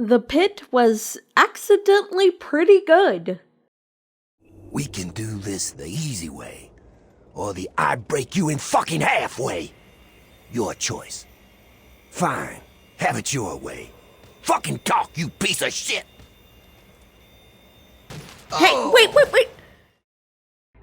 The Pit was accidentally pretty good. We can do this the easy way, or the I break you in fucking half way. Your choice. Fine, have it your way. Fucking talk, you piece of shit! Hey, wait!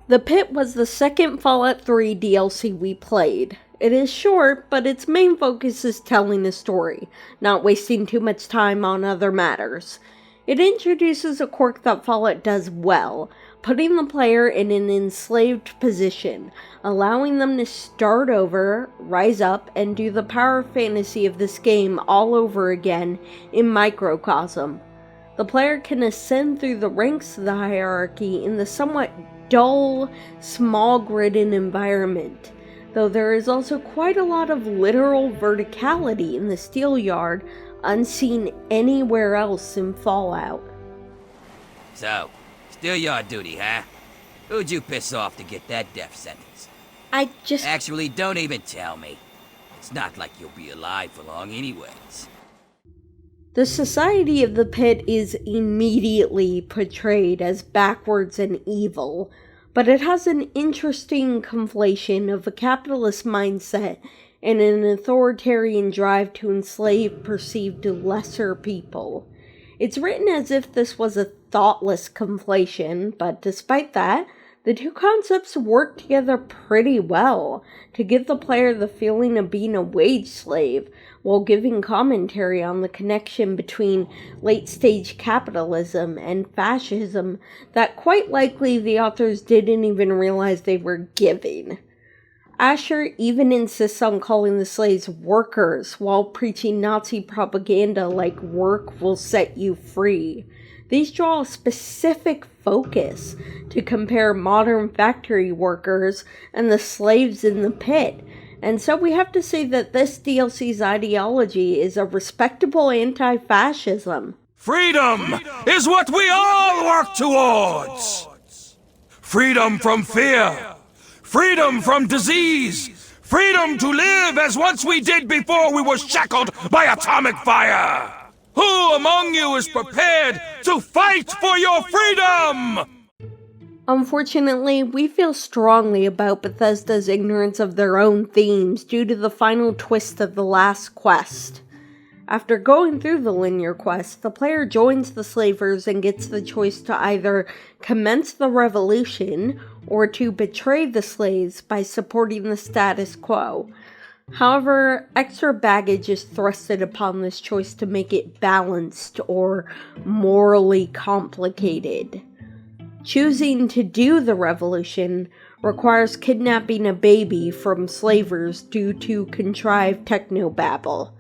The Pit was the second Fallout 3 DLC we played. It is short, but its main focus is telling a story, not wasting too much time on other matters. It introduces a quirk that Fallout does well, putting the player in an enslaved position, allowing them to start over, rise up, and do the power fantasy of this game all over again in microcosm. The player can ascend through the ranks of the hierarchy in the somewhat dull, small-gridded environment, though there is also quite a lot of literal verticality in the steel yard unseen anywhere else in Fallout. So, still yard duty, huh? Who'd you piss off to get that death sentence? Actually, don't even tell me. It's not like you'll be alive for long anyways. The society of the Pit is immediately portrayed as backwards and evil, but it has an interesting conflation of a capitalist mindset and an authoritarian drive to enslave perceived lesser people. It's written as if this was a thoughtless conflation, but despite that, the two concepts work together pretty well to give the player the feeling of being a wage slave, while giving commentary on the connection between late-stage capitalism and fascism that quite likely the authors didn't even realize they were giving. Asher even insists on calling the slaves workers while preaching Nazi propaganda like work will set you free. These draw a specific focus to compare modern factory workers and the slaves in the Pit, and so we have to say that this DLC's ideology is a respectable anti-fascism. Freedom is what we all work towards! Freedom from fear! Freedom from disease! Freedom to live as once we did before we were shackled by atomic fire! Who among you is prepared to fight for your freedom? Unfortunately, we feel strongly about Bethesda's ignorance of their own themes due to the final twist of the last quest. After going through the linear quest, the player joins the slavers and gets the choice to either commence the revolution or to betray the slaves by supporting the status quo. However, extra baggage is thrusted upon this choice to make it balanced or morally complicated. Choosing to do the revolution requires kidnapping a baby from slavers due to contrived technobabble.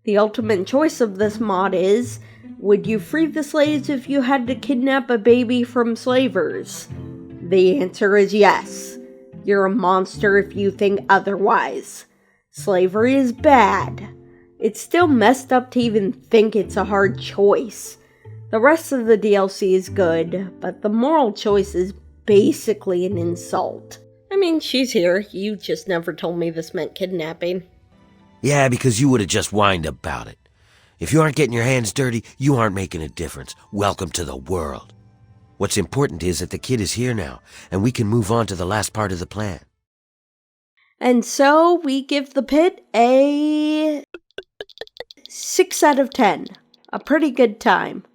The ultimate choice of this mod is, would you free the slaves if you had to kidnap a baby from slavers? The answer is yes. You're a monster if you think otherwise. Slavery is bad. It's still messed up to even think it's a hard choice. The rest of the DLC is good, but the moral choice is basically an insult. I mean, she's here. You just never told me this meant kidnapping. Yeah, because you would have just whined about it. If you aren't getting your hands dirty, you aren't making a difference. Welcome to the world. What's important is that the kid is here now, and we can move on to the last part of the plan. And so we give the Pit a 6 out of 10. A pretty good time.